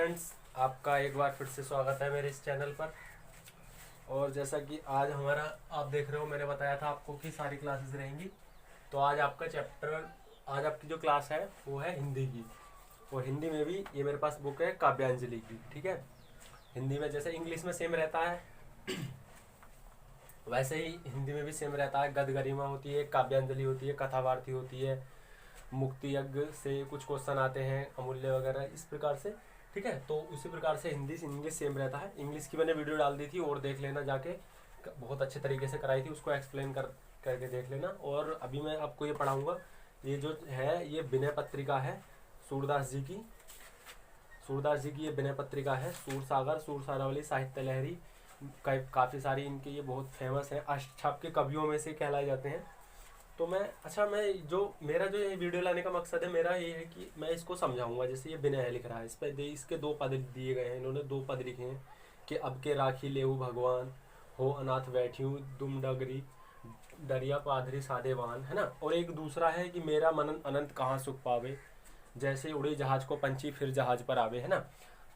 Friends, आपका एक बार फिर से स्वागत है मेरे इस चैनल पर। और जैसा कि आज हमारा आप देख रहे हो, मैंने बताया था आपको कि सारी क्लासेस रहेंगी। तो आज आपकी जो क्लास है वो है हिंदी की। और हिंदी में भी ये मेरे पास बुक है काव्यांजलि की, ठीक है। हिंदी में जैसे इंग्लिश में सेम रहता है वैसे ही हिंदी में भी सेम रहता है। गद गरिमा होती है, काव्यांजलि होती है, कथा वार्ती होती है, मुक्ति यज्ञ से कुछ क्वेश्चन आते हैं, अमूल्य वगैरह, इस प्रकार से, ठीक है। तो उसी प्रकार से हिंदी इंग्लिश सेम रहता है। इंग्लिश की मैंने वीडियो डाल दी थी और देख लेना जाके, बहुत अच्छे तरीके से कराई थी, उसको एक्सप्लेन करके देख लेना। और अभी मैं आपको ये पढ़ाऊँगा, ये जो है ये विनय पत्रिका है सूरदास जी की। सूरदास जी की ये विनय पत्रिका है। सूरसारावली, साहित्य लहरी, काफ़ी सारी इनके ये बहुत फेमस है, अष्टछाप के कवियों में से कहलाए जाते हैं। तो मेरा जो ये वीडियो लाने का मकसद है, मेरा ये है कि मैं इसको समझाऊंगा। जैसे ये विनय है लिख रहा है, इस पर इसके दो पद दिए गए हैं, इन्होंने दो पद लिखे हैं कि अब के राखी लेहू भगवान, हो अनाथ बैठ्यूं दुम डगरी, दरिया पाधरी सादेवान, है ना। और एक दूसरा है कि मेरा मनन अनंत कहाँ सुख पावे, जैसे उड़े जहाज को पंछी फिर जहाज पर आवे, है ना।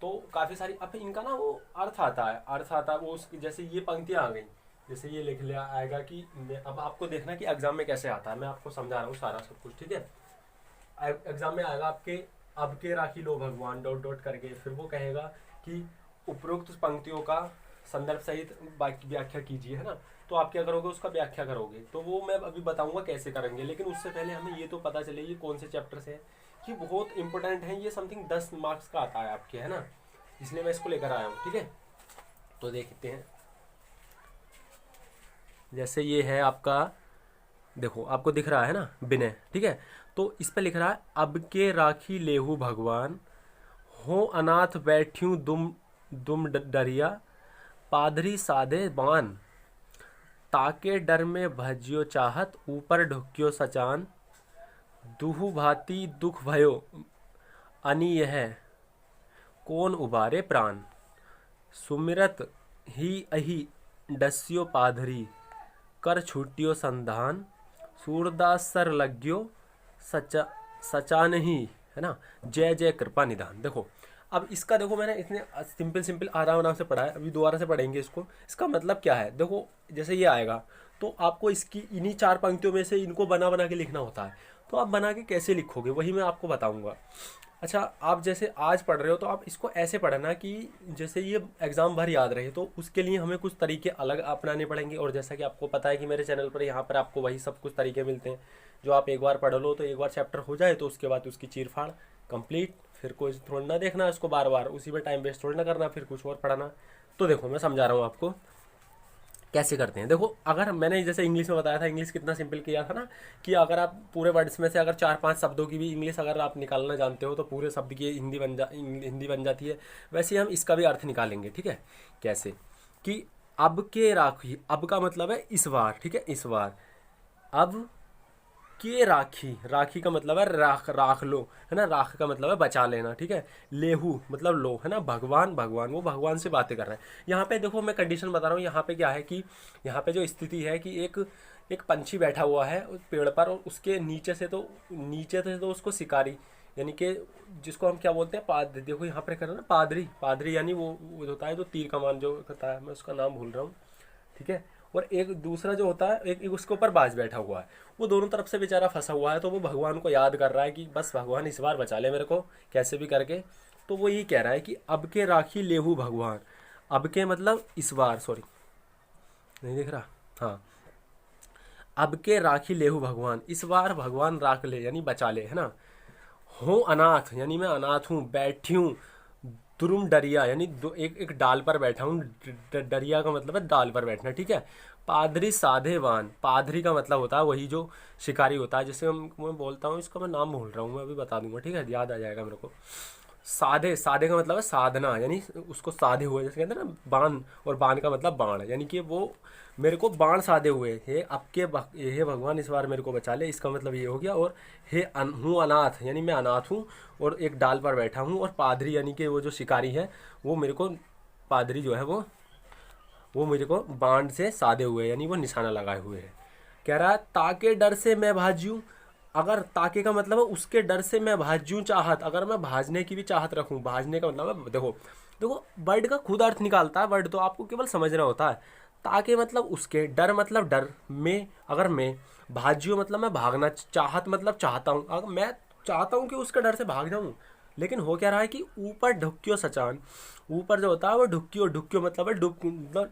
तो काफ़ी सारी, अब इनका ना वो अर्थ आता है वो उसकी, जैसे ये पंक्तियाँ आ गई, जैसे ये लिख लिया आएगा कि अब आपको देखना कि एग्जाम में कैसे आता है, मैं आपको समझा रहा हूँ सारा सब कुछ, ठीक है। एग्जाम में आएगा आपके, अब के राखी लो भगवान डॉट डॉट करके, फिर वो कहेगा कि उपरोक्त पंक्तियों का संदर्भ सहित व्याख्या कीजिए, है ना। तो आप क्या करोगे, उसका व्याख्या करोगे। तो वो मैं अभी बताऊंगा कैसे करेंगे, लेकिन उससे पहले हमें ये तो पता चले ये कौन से चैप्टर से है, कि बहुत इंपॉर्टेंट है ये। समथिंग 10 मार्क्स का आता है आपके, है ना, इसलिए मैं इसको लेकर आया हूँ, ठीक है। तो देखते हैं, जैसे ये है आपका, देखो आपको दिख रहा है ना विनय, ठीक है। तो इस पर लिख रहा है, अब के राखी लेहू भगवान, हो अनाथ बैठ्यूं दुम दुम डरिया, पादरी साधे बान, ताके डर में भजियो चाहत, ऊपर ढुक्यो सचान, दुहु भांति दुख भयो अनि यह, कौन उबारे प्राण, सुमिरत ही अहि डस्यो पाधरी, कर छूटियो संधान, सूरदास सर लग्यो सचा सचा नहीं, है ना, जय जय कृपा निधान। देखो अब इसका, देखो मैंने इतने सिंपल आराम से पढ़ा है, अभी दोबारा से पढ़ेंगे इसको। इसका मतलब क्या है, देखो जैसे ये आएगा तो आपको इसकी इन्हीं 4 पंक्तियों में से इनको बना के लिखना होता है। तो आप बना के कैसे लिखोगे वही मैं आपको बताऊंगा। अच्छा, आप जैसे आज पढ़ रहे हो तो आप इसको ऐसे पढ़ना कि जैसे ये एग्ज़ाम भर याद रहे। तो उसके लिए हमें कुछ तरीके अलग अपनाने पड़ेंगे। और जैसा कि आपको पता है कि मेरे चैनल पर यहाँ पर आपको वही सब कुछ तरीके मिलते हैं, जो आप एक बार पढ़ लो तो एक बार चैप्टर हो जाए तो उसके बाद उसकी चीर फाड़ कंप्लीट, फिर कोई थोड़ा ना देखना उसको बार बार, उसी में टाइम वेस्ट थोड़ा ना करना, फिर कुछ और पढ़ना। तो देखो मैं समझा रहा हूँ आपको कैसे करते हैं। देखो अगर मैंने जैसे इंग्लिश में बताया था, इंग्लिश कितना सिंपल किया था ना, कि अगर आप पूरे वर्ड्स में से अगर 4-5 शब्दों की भी इंग्लिश अगर आप निकालना जानते हो तो पूरे शब्द की हिंदी बन जाती है। वैसे हम इसका भी अर्थ निकालेंगे, ठीक है। कैसे कि अब के राखी, अब का मतलब है इस बार, ठीक है, इस बार। अब के राखी, राखी का मतलब है राख लो, है ना। राख का मतलब है बचा लेना, ठीक है। लेहू मतलब लो, है ना। भगवान, वो भगवान से बातें कर रहे हैं। यहाँ पे देखो मैं कंडीशन बता रहा हूँ, यहाँ पे क्या है कि यहाँ पे जो स्थिति है कि एक एक पंछी बैठा हुआ है उस पेड़ पर, और उसके नीचे से तो उसको शिकारी, यानी कि जिसको हम क्या बोलते हैं, पादरी। देखो यहाँ पे कर रहे हैं ना, पादरी यानी वो होता है जो तीर कमान जो करता है, मैं उसका नाम भूल रहा हूँ, ठीक है। और एक दूसरा जो होता है, एक उसके ऊपर बाज बैठा हुआ है, वो दोनों तरफ से बेचारा फंसा हुआ है। तो वो भगवान को याद कर रहा है कि बस भगवान इस बार बचा ले मेरे को कैसे भी करके। तो वो ये कह रहा है कि अब के राखी लेहू भगवान, अब के मतलब इस बार, सॉरी नहीं दिख रहा, हाँ, अब के राखी लेहू भगवान, इस बार भगवान राख ले यानी बचा ले, है ना। हो अनाथ यानी मैं अनाथ हूँ, बैठ्यूं दुरुम डरिया यानी एक डाल पर बैठा हूँ, डरिया का मतलब है डाल पर बैठना, ठीक है। पादरी साधेवान, पादरी का मतलब होता है वही जो शिकारी होता है, जैसे मैं बोलता हूँ, इसका मैं नाम भूल रहा हूँ, मैं अभी बता दूंगा, ठीक है, याद आ जाएगा मेरे को। साधे का मतलब है साधना, यानी उसको साधे हुए, जैसे कहते हैं ना बाण, और बाण का मतलब बाण, यानी कि वो मेरे को बाण साधे हुए हे आपके हे भगवान इस बार मेरे को बचा ले, इसका मतलब ये हो गया। और हूँ अनाथ यानी मैं अनाथ हूँ और एक डाल पर बैठा हूँ। और पादरी यानी कि वो जो शिकारी है, वो मेरे को, पादरी जो है वो मेरे को बाण से साधे हुए यानी वो निशाना लगाए हुए है। कह रहा है ताके डर से मैं भाज्यूं, अगर ताके का मतलब है उसके डर से मैं भाजूं चाहत, अगर मैं भाजने की भी चाहत रखूं, भाजने का मतलब है देखो, देखो वर्ड का खुद अर्थ निकालता है वर्ड, तो आपको केवल समझना होता है। ताके मतलब उसके, डर मतलब डर में, अगर मैं भाज्यो मतलब मैं भागना, चाहत मतलब चाहता हूँ, अगर मैं चाहता हूँ कि उसके डर से भाग जाऊँ, लेकिन हो क्या रहा है कि ऊपर ढुक्यो सचान, ऊपर जो होता है वो ढुक्यो, ढुक्यो मतलब है डुक मतलब,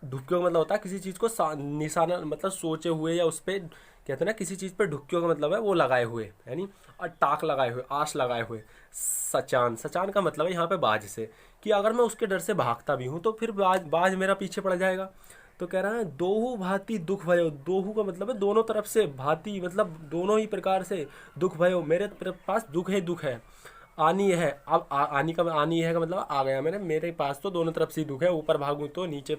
ढुक्यो का मतलब होता है किसी चीज़ को निशाना मतलब सोचे हुए, या उस पर कहते हैं ना किसी चीज़ पे ढुक्यो का मतलब है वो लगाए हुए, यानी और टाक लगाए हुए, आश लगाए हुए। सचान, सचान का मतलब है यहाँ पे बाज से, कि अगर मैं उसके डर से भागता भी हूँ तो फिर बाज बाज मेरा पीछे पड़ जाएगा। तो कह रहा है दोहू भांति दुख भयो, दोहू का मतलब है दोनों तरफ से, भांति मतलब दोनों ही प्रकार से, दुख भयो मेरे पास दुख है, दुख है। आनी है, अब आनी का, आनी है का मतलब आ गया मैंने, मेरे पास तो दोनों तरफ से ही दुख है, ऊपर भागूं तो नीचे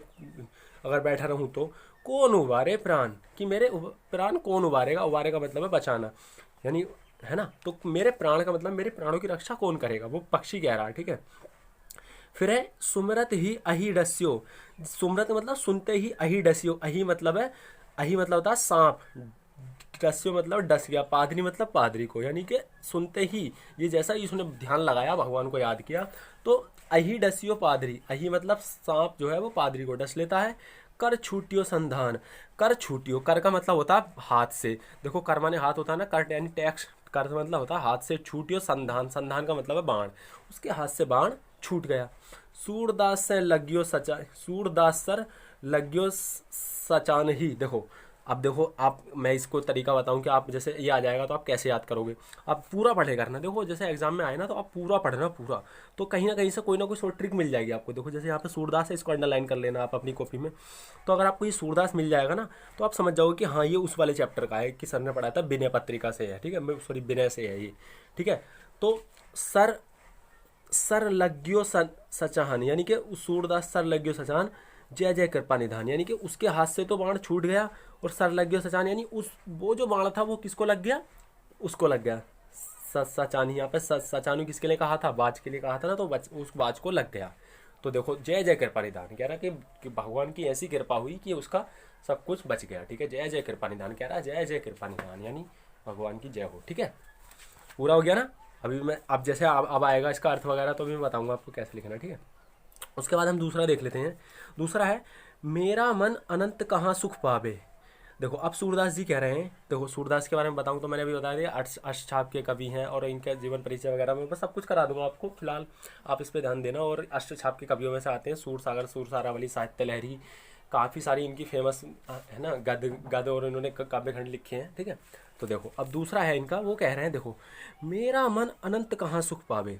अगर बैठा रहूं तो, कौन उबारे प्राण, कि मेरे प्राण कौन उबारेगा, उबारे का मतलब है बचाना, यानी है ना, तो मेरे प्राण का मतलब मेरे प्राणों की रक्षा कौन करेगा, वो पक्षी कह रहा है, ठीक है। फिर है सुमरत ही अही डस्यो, सुमरत मतलब सुनते ही, अही डस्यो, अही मतलब है, अही मतलब होता है सांप, डस्यो मतलब डस गया, पादरी मतलब पादरी को, यानी कि सुनते ही, ये जैसा ही उसने ध्यान लगाया, भगवान को याद किया, तो अही डस्यो पादरी, अही मतलब सांप जो है वो पादरी को डस लेता है। कर छूटियो संधान, कर छूटियो, कर का मतलब होता है हाथ से, देखो कर माने हाथ होता है ना, कर यानी टैक्स, कर मतलब होता है हाथ से, छूटियो संधान, संधान का मतलब है बाण, उसके हाथ से बाण छूट गया। सूरदास से लग्यो सचा, सूरदास सर लग्यो सचान ही, देखो अब देखो आप, मैं इसको तरीका बताऊं कि आप जैसे ये आ जाएगा तो आप कैसे याद करोगे, आप पूरा पढ़े करना, देखो जैसे एग्जाम में आए ना तो आप पूरा पढ़ना पूरा, तो कहीं ना कहीं से कोई ना कोई शॉर्ट ट्रिक मिल जाएगी आपको। देखो जैसे यहाँ पे सूरदास है, इसको अंडरलाइन कर लेना आप अपनी कॉपी में, तो अगर आपको ये सूरदास मिल जाएगा ना तो आप समझ जाओगे कि हाँ ये उस वाले चैप्टर का है कि सर ने पढ़ाया था, विनय पत्रिका से है, ठीक है, सॉरी विनय से है ये, ठीक है। तो सर, सर लग्यो सचाहन, यानी कि सूरदास सर लग्यो सचान, जय जय कृपा निधान, यानी कि उसके हाथ से तो बाण छूट गया, और सर लग्यो सचान यानी उस वो जो बाण था वो किसको लग गया, उसको लग गया। सचान यहाँ पे सचानु किसके लिए कहा था, बाज के लिए कहा था ना, तो उस बाज को लग गया। तो देखो जय जय कृपा निधान कह रहा कि भगवान की ऐसी कृपा हुई कि उसका सब कुछ बच गया, ठीक है। जय जय कृपा निधान कह रहा है, जय जय कृपा निधान यानी भगवान की जय हो, ठीक है। पूरा हो गया ना। अभी मैं अब जैसे अब आएगा इसका अर्थ वगैरह तो भी मैं बताऊंगा आपको कैसे लिखना, ठीक है। उसके बाद हम दूसरा देख लेते हैं। दूसरा है मेरा मन अनंत कहाँ सुख पावे। देखो अब सूरदास जी कह रहे हैं, देखो सूरदास के बारे में बताऊं तो मैंने अभी बता दिया, अष्टछाप के कवि हैं और इनका जीवन परिचय वगैरह में बस सब कुछ करा दूंगा आपको, फिलहाल आप इस पे ध्यान देना। और अष्टछाप के कवियों में से आते हैं सूरसागर, सूरसारावली, साहित्य लहरी, काफ़ी सारी इनकी फेमस है ना गद गद, और इन्होंने काव्य खंड लिखे हैं, ठीक है। तो देखो अब दूसरा है इनका, वो कह रहे हैं देखो मेरा मन अनंत कहाँ सुख पावे,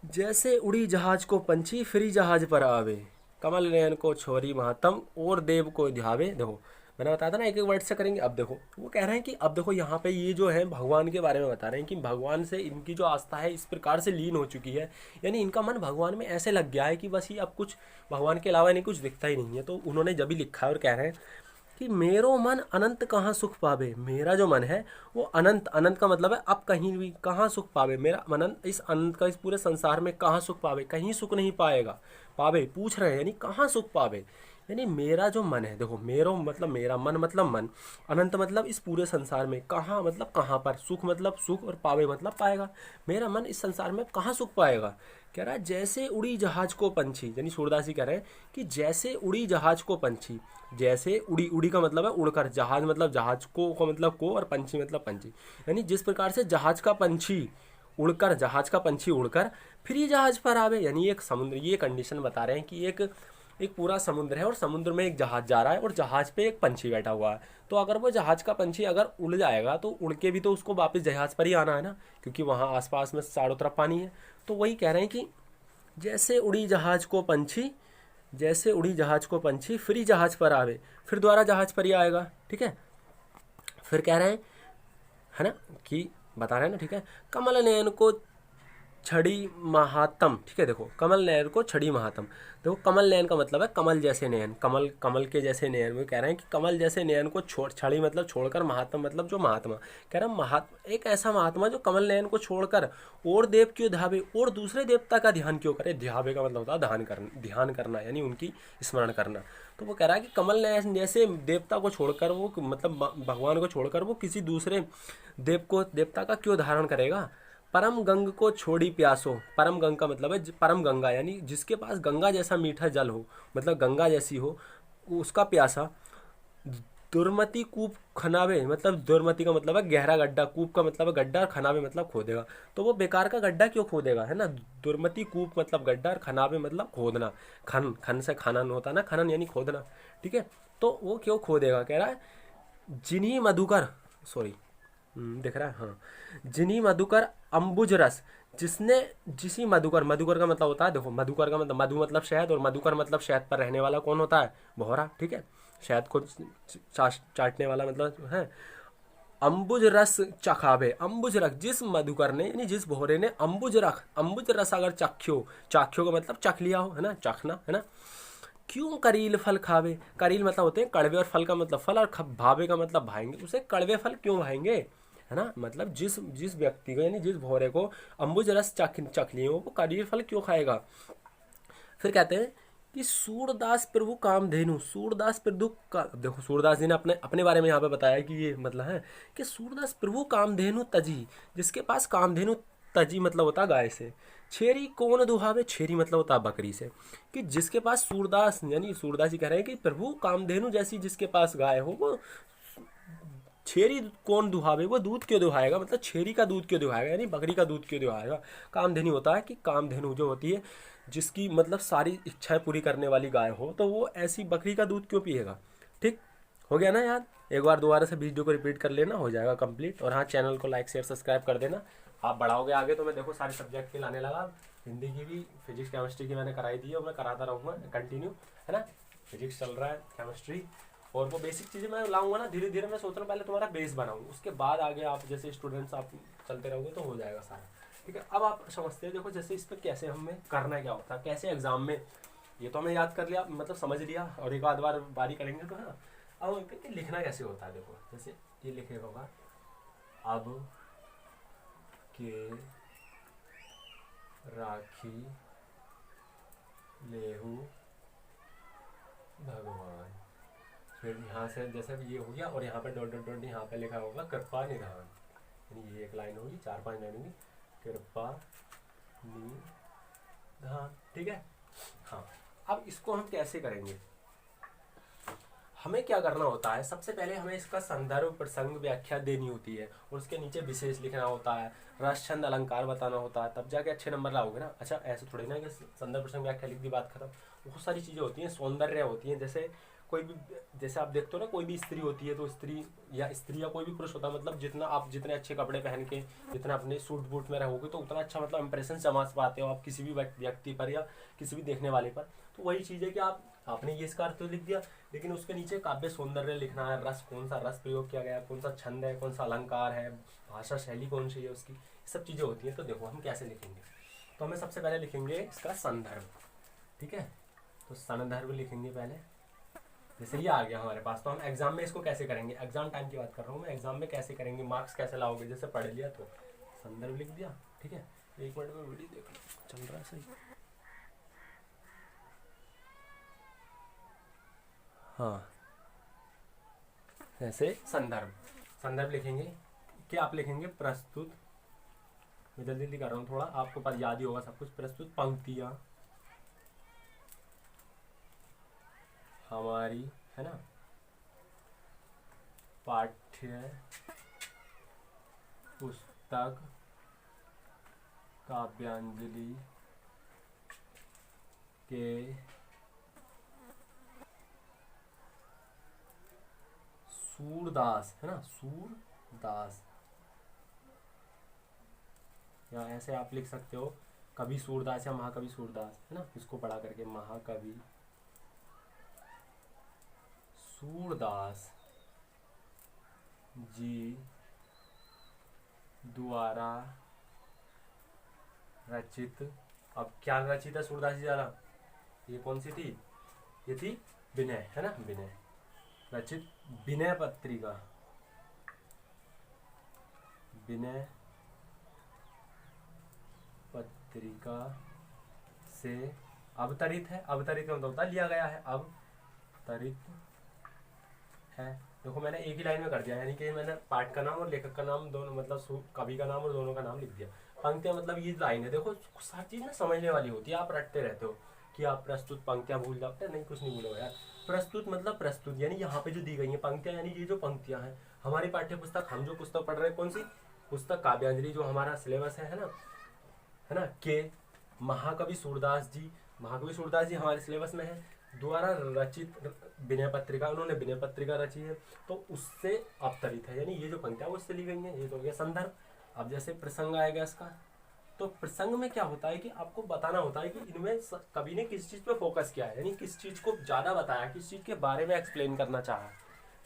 जैसे उड़ी जहाज को पंछी फिरी जहाज पर आवे, कमल नयन को छोरी महातम और देव को ध्यावे। देखो मैंने बताया था ना एक एक वर्ड से करेंगे। अब देखो वो कह रहे हैं कि अब देखो यहाँ पे ये जो है भगवान के बारे में बता रहे हैं कि भगवान से इनकी जो आस्था है इस प्रकार से लीन हो चुकी है, यानी इनका मन भगवान में ऐसे लग गया है कि बस ये अब कुछ भगवान के अलावा इन्हें कुछ दिखता ही नहीं है। तो उन्होंने जब भी लिखा है और कह रहे हैं कि मेरो मन अनंत कहाँ सुख पावे, मेरा जो मन है वो अनंत, अनंत का मतलब है अब कहीं भी कहाँ सुख पावे, मेरा मन इस अनंत का इस पूरे संसार में कहाँ सुख पावे, कहीं सुख नहीं पाएगा। पावे पूछ रहे हैं यानी कहाँ सुख पावे, यानी मेरा जो मन है, देखो मेरो मतलब मेरा, मन मतलब मन, अनंत मतलब इस पूरे संसार में, कहाँ मतलब कहाँ पर, सुख मतलब सुख, और पावे मतलब पाएगा। मेरा मन इस संसार में कहाँ सुख पाएगा, कह रहा है जैसे उड़ी जहाज को पंछी, यानी सूरदास जी कह रहे हैं कि जैसे उड़ी जहाज को पंछी, जैसे उड़ी, उड़ी का मतलब है उड़कर, जहाज मतलब जहाज को मतलब को, और पंछी मतलब पंछी, यानी जिस प्रकार से जहाज का पंछी उड़कर, जहाज का पंछी उड़कर फिर ये जहाज पर आवे, यानी एक समुद्र, ये कंडीशन बता रहे हैं कि एक पूरा समुद्र है और समुद्र में एक जहाज जा रहा है और जहाज पे एक पंछी बैठा हुआ है, तो अगर वो जहाज का पंछी अगर उड़ जाएगा तो उड़ के भी तो उसको वापस जहाज पर ही आना है ना, क्योंकि वहाँ आसपास में चारों तरफ पानी है। तो वही कह रहे हैं कि जैसे उड़ी जहाज को पंछी, जैसे उड़ी जहाज को पंछी फिर जहाज पर आवे, फिर दोबारा जहाज पर ही आएगा, ठीक है। फिर कह रहे हैं है ना कि बता रहे हैं ना, ठीक है। कमल नयन को छड़ी महात्म, ठीक है। देखो कमल नयन को छड़ी महात्म, देखो कमल नयन का मतलब है कमल जैसे नयन, कमल कमल के जैसे नयन। वो कह रहे हैं कि कमल जैसे नयन को छोड़, छड़ी मतलब छोड़कर, महात्म मतलब जो महात्मा, कह रहा है महात्मा एक ऐसा महात्मा जो कमल नयन को छोड़कर और देव क्यों ध्यावे, और दूसरे देवता का ध्यान क्यों करे। ध्यावे का मतलब होता है ध्यान करना यानी उनकी स्मरण करना। तो वो कह रहा है कि कमल नयन जैसे देवता को छोड़कर वो, मतलब भगवान को छोड़कर वो किसी दूसरे देवता का क्यों धारण करेगा। परम गंग को छोड़ी प्यासो, परम गंग का मतलब है परम गंगा, यानी जिसके पास गंगा जैसा मीठा जल हो, मतलब गंगा जैसी हो, उसका प्यासा। दुर्मति कूप खनावे, मतलब दुर्मति का मतलब है गहरा गड्ढा, कूप का मतलब है गड्ढा, और खनावे मतलब खोदेगा। तो वो बेकार का गड्ढा क्यों खोदेगा, है ना। दुर्मति कूप मतलब गड्ढा, और खनावे मतलब खोदना, खन खन से खनन होता है ना, खनन यानी खोदना, ठीक है। तो वो क्यों खोदेगा, कह रहा है जिन्हीं मधुकर, सॉरी, दिख रहा है, हाँ। जिन्हीं मधुकर अम्बुज रस, जिसने, जिसी मधुकर, मधुकर का मतलब होता है, देखो मधुकर का मतलब मधु मतलब शहद, और मधुकर मतलब शहद पर रहने वाला कौन होता है, भौरा, ठीक है। शहद को चाटने वाला मतलब है। अम्बुज रस चखावे, अम्बुज रख, जिस मधुकर ने यानी जिस भौरे ने अम्बुज रख, अम्बुज रस अगर चख्यो, चाख्यो का मतलब चख लिया हो, है ना, चखना, है ना। क्यों करील फल खावे, करील मतलब होते हैं कड़वे, और फल का मतलब फल, और भावे का मतलब भाएंगे, उसे कड़वे फल क्यों भाएंगे, है ना। मतलब जिस जिस व्यक्ति को यानी जिस भौरे को अम्बुज रस चख लिए हो, वो करील फल क्यों खाएगा। फिर कहते हैं कि सूरदास प्रभु कामधेनु, सूरदास प्रभु का, देखो सूरदास जी ने अपने अपने बारे में यहाँ पे बताया कि ये मतलब है कि सूरदास प्रभु कामधेनु तजी, जिसके पास कामधेनु, तजी मतलब होता है गाय से। छेरी कौन दुहावे, छेरी मतलब होता है बकरी से। कि जिसके पास सूरदास, यानी सूरदास जी कह रहे हैं कि प्रभु कामधेनु जैसी जिसके पास गाय हो, वो छेरी कौन दुहावे, वो दूध क्यों दुहाएगा, मतलब छेरी का दूध क्यों दुहाएगा, यानी बकरी का दूध क्यों दुहाएगा। कामधेनु होता है कि कामधेनु जो होती है जिसकी मतलब सारी इच्छाएं पूरी करने वाली गाय हो, तो वो ऐसी बकरी का दूध क्यों पिएगा। ठीक हो गया ना याद। एक बार दोबारा से वीडियो को रिपीट कर लेना, हो जाएगा कंप्लीट। और हाँ, चैनल को लाइक शेयर सब्सक्राइब कर देना। आप बढ़ाओगे आगे तो मैं देखो सारे सब्जेक्ट के लाने लगा। हिंदी की भी, फिजिक्स केमिस्ट्री की मैंने कराई दी है, और मैं कराता रहूँगा कंटिन्यू, है ना। फिजिक्स चल रहा है, केमिस्ट्री, और वो बेसिक चीज़ें मैं लाऊंगा ना धीरे धीरे। मैं सोच रहा हूँ पहले तुम्हारा बेस बनाऊँ, उसके बाद आगे आप जैसे स्टूडेंट्स आप चलते रहोगे तो हो जाएगा सारा, ठीक है। अब आप समझते हैं, देखो जैसे इस पर कैसे हमें करना क्या होता है, कैसे एग्जाम में, ये तो हमें याद कर लिया, मतलब समझ लिया, और एक आध बार बारी करेंगे तो, है ना। अब लिखना कैसे होता है, देखो जैसे ये लिखेगा होगा, अब के राखी लेहू भगवान, फिर यहाँ से जैसे ये हो गया, और यहाँ पे डॉट डॉट डॉट यहाँ पे लिखा होगा कृपा निधान, यानी ये एक लाइन होगी, 4-5 लाइन होगी, कृपा निधान, ठीक है। हाँ, अब इसको हम कैसे करेंगे, हमें क्या करना होता है, सबसे पहले हमें इसका संदर्भ प्रसंग व्याख्या देनी होती है, और उसके नीचे विशेष लिखना होता है, रस छंद अलंकार बताना होता है, तब जाके अच्छे नंबर लाओगे ना। अच्छा ऐसे थोड़ी ना कि संदर्भ प्रसंग व्याख्या लिख दी बात खत्म, बहुत सारी चीज़ें होती हैं, सौंदर्य होती हैं। जैसे कोई भी, जैसे आप देखते हो ना, कोई भी स्त्री होती है, तो स्त्री या कोई भी पुरुष होता है, मतलब जितना आप जितने अच्छे कपड़े पहन के, जितना अपने सूट बूट में रहोगे, तो उतना अच्छा मतलब इंप्रेशन जमा पाते हो आप किसी भी व्यक्ति पर या किसी भी देखने वाले पर। तो वही चीज़ है कि आपने ये इसका अर्थ तो लिख दिया, लेकिन उसके नीचे काव्य सौंदर्य लिखना है, रस, कौन सा रस प्रयोग किया गया है, कौन सा छंद है, कौन सा अलंकार है, भाषा शैली कौन सी है उसकी, ये सब चीज़ें होती हैं। तो देखो हम कैसे लिखेंगे, तो हमें सबसे पहले लिखेंगे इसका संदर्भ, ठीक है। तो संदर्भ लिखेंगे पहले, जैसे ये आ गया हमारे पास। तो हम एग्जाम में इसको कैसे करेंगे, एग्जाम टाइम की बात कर रहा हूँ मैं, एग्जाम में कैसे करेंगे, मार्क्स कैसे लाओगे, जैसे पढ़ लिया तो संदर्भ लिख दिया, ठीक है। 1 मिनट में वीडियो देख लो, चल रहा है सही। हाँ, जैसे संदर्भ, संदर्भ लिखेंगे, क्या आप लिखेंगे, प्रस्तुत, मैं जल्दी जल्दी कर रहा हूँ थोड़ा, आपको पास याद ही होगा सब कुछ। प्रस्तुत पंक्तियाँ हमारी, है ना, पाठ्य पुस्तक काव्यांजलि के सूरदास, है ना, सूरदास, या ऐसे आप लिख सकते हो कवि सूरदास या महाकवि सूरदास, है ना, इसको पढ़ा करके महाकवि सूरदास जी द्वारा रचित। अब क्या रचित है सूरदास जी द्वारा, ये कौन सी थी, ये थी विनय, है ना, विनय, रचित विनय पत्रिका, विनय पत्रिका से अवतरित है, अवतरित का मतलब होता है लिया गया है, अवतरित है। देखो मैंने एक ही लाइन में कर दिया, यानी कि मैंने पाठ का नाम और लेखक का नाम दोनों, मतलब कवि का नाम और दोनों का नाम लिख दिया। पंक्तियां मतलब ये लाइन है, देखो हर चीज ना समझने वाली होती है, आप रटते रहते हो कि आप प्रस्तुत पंक्तियां भूल जाते हैं, नहीं कुछ नहीं भूलो यार। प्रस्तुत मतलब प्रस्तुत, यानी यहाँ पे जो दी गई है पंक्तियां, यानी ये जो पंक्तियां हैं हमारी पाठ्य पुस्तक, हम जो पुस्तक पढ़ रहे हैं, कौन सी पुस्तक, काव्यांजलि, जो हमारा सिलेबस है ना, है ना, के महाकवि सूरदास जी, महाकवि सूरदास जी हमारे सिलेबस में है, द्वारा रचित विनय पत्रिका, उन्होंने विनय पत्रिका रची है, तो उससे अवतरित है, यानी ये जो पंक्तियां वो उससे ली गई हैं। ये तो हो गया संदर्भ। अब जैसे प्रसंग आएगा इसका, तो प्रसंग में क्या होता है कि आपको बताना होता है कि इनमें कवि ने किस चीज पे फोकस किया है, यानी किस चीज को ज्यादा बताया, किस चीज के बारे में एक्सप्लेन करना चाहा।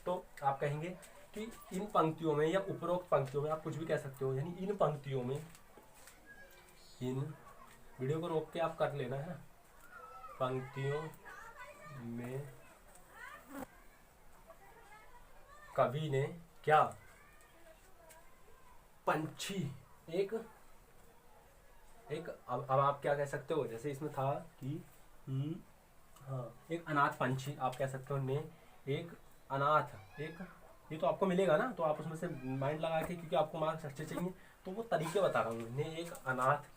तो आप कहेंगे कि इन पंक्तियों में या उपरोक्त पंक्तियों में, आप कुछ भी कह सकते हो, यानी इन पंक्तियों में, इन वीडियो को रोक के आप कर लेना है, पंक्तियों में कवि ने क्या, पंछी, एक अब आप क्या कह सकते हो, जैसे इसमें था कि हाँ एक अनाथ पंछी, आप कह सकते हो ने एक अनाथ, एक, ये तो आपको मिलेगा ना, तो आप उसमें से माइंड लगा के, क्योंकि आपको मार्क्स अच्छे चाहिए, तो वो तरीके बता रहा हूँ। ने एक अनाथ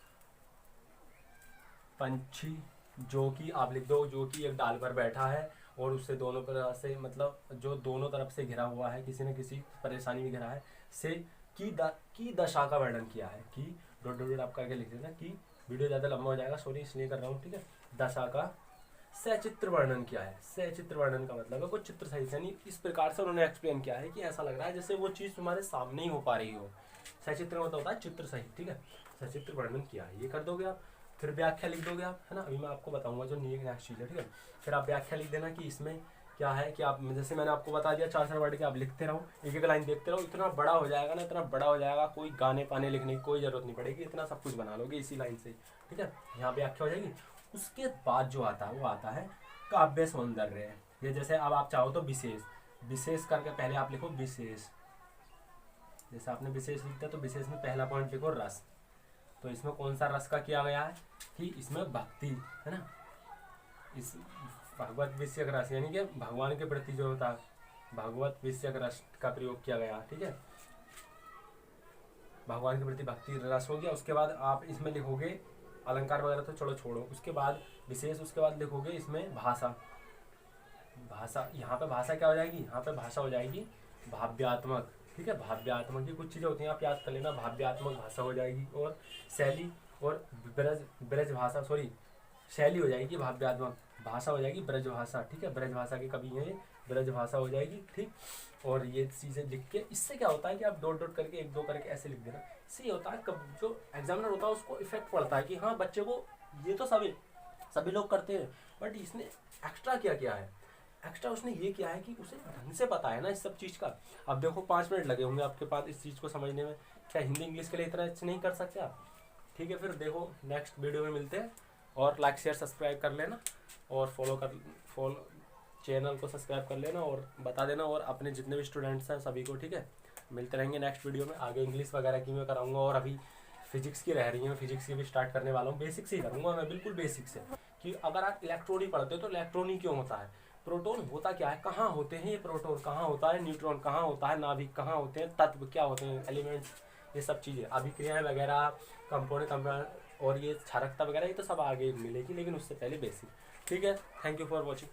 पंछी, जो कि आप लिख दो, जो कि एक डाल पर बैठा है और उससे दोनों तरफ से, मतलब जो दोनों तरफ से घिरा हुआ है, किसी न किसी परेशानी में घिरा है, से की दशा का वर्णन किया है, कि डॉट डॉट डॉट आप करके लिख देना, कि वीडियो ज़्यादा लंबा हो जाएगा, सॉरी इसलिए कर रहा हूँ, ठीक है। दशा का सचित्र वर्णन किया है, सचित्र वर्णन का मतलब है कुछ चित्र सहित, यानी इस प्रकार से उन्होंने एक्सप्लेन किया है कि ऐसा लग रहा है जैसे वो चीज़ तुम्हारे सामने ही हो पा रही हो। सचित्र मतलब होता है चित्र सहित, ठीक है, सचित्र वर्णन किया है, ये कर दोगे आप। फिर व्याख्या लिख दोगे आप, है ना, अभी मैं आपको बताऊंगा जो नेक्स्ट चीज़ है, ठीक है। फिर आप व्याख्या लिख देना कि इसमें क्या है, कि आप, जैसे मैंने आपको बता दिया 4 वर्ड के, आप लिखते रहो, एक एक लाइन देखते रहो, इतना बड़ा हो जाएगा ना, इतना बड़ा हो जाएगा, कोई गाने पाने लिखने की कोई जरूरत नहीं पड़ेगी, इतना सब कुछ बना लोगे इसी लाइन से, ठीक है। यहाँ व्याख्या हो जाएगी। उसके बाद जो आता है वो आता है काव्य सौंदर्य। ये जैसे अब आप चाहो तो विशेष, विशेष करके पहले आप लिखो विशेष, जैसे आपने विशेष लिखता है तो विशेष में पहला पॉइंट लिखो रस। तो इसमें कौन सा रस का किया गया है, कि इसमें भक्ति, है ना, इस भगवत विषयक रस, यानी कि भगवान के प्रति जो होता है भगवत विषयक रस का प्रयोग किया गया, ठीक है, भगवान के प्रति भक्ति रस हो गया। उसके बाद आप इसमें लिखोगे अलंकार वगैरह तो चलो छोड़ो, उसके बाद विशेष, उसके बाद लिखोगे इसमें भाषा, भाषा, यहाँ पे भाषा क्या हो जाएगी, यहाँ पे भाषा हो जाएगी भाव्यात्मक, ठीक है, भाव्यात्मक की कुछ चीज़ें होती हैं, आप याद कर लेना, भाव्यात्मक भाषा हो जाएगी, और शैली, और ब्रज ब्रज भाषा, सॉरी शैली हो जाएगी, भाव्यात्मक भाषा हो जाएगी ब्रज भाषा, ठीक है, ब्रज भाषा के कवि हैं, ब्रज भाषा हो जाएगी, ठीक। और ये चीज़ें लिख के, इससे क्या होता है कि आप डॉट डॉट करके एक दो करके ऐसे लिख देना, इससे ये होता है कब जो एग्जामिनर होता है उसको इफेक्ट पड़ता है कि हाँ बच्चे को, ये तो सभी लोग करते हैं, बट इसने एक्स्ट्रा क्या है, एक्स्ट्रा उसने ये किया है कि उसे ढंग से पता है ना इस सब चीज़ का। अब देखो 5 मिनट लगे होंगे आपके पास इस चीज़ को समझने में, क्या हिंदी इंग्लिश के लिए इतना अच्छे नहीं कर सकते आप, ठीक है। फिर देखो नेक्स्ट वीडियो में मिलते हैं, और लाइक शेयर सब्सक्राइब कर लेना, और फॉलो चैनल को सब्सक्राइब कर लेना, और बता देना, और अपने जितने भी स्टूडेंट्स हैं सभी को, ठीक है। मिलते रहेंगे नेक्स्ट वीडियो में, आगे इंग्लिश वगैरह की मैं कराऊंगा, और अभी फिजिक्स की रह रही है, फिजिक्स की भी स्टार्ट करने वाला हूँ, बेसिक से ही करूँगा मैं, बिल्कुल बेसिक से, कि अगर आप इलेक्ट्रॉन ही पढ़ते हो तो इलेक्ट्रॉन ही क्यों होता है, प्रोटॉन होता क्या है, कहाँ होते हैं ये प्रोटॉन, कहाँ होता है न्यूट्रॉन, कहाँ होता है नाभिक, कहाँ होते हैं तत्व, क्या होते हैं एलिमेंट्स, ये सब चीज़ें, अभिक्रियाएं वगैरह, कंपाउंड और ये क्षारकता वगैरह, ये तो सब आगे मिलेगी, लेकिन उससे पहले बेसिक, ठीक है। Thank you for watching.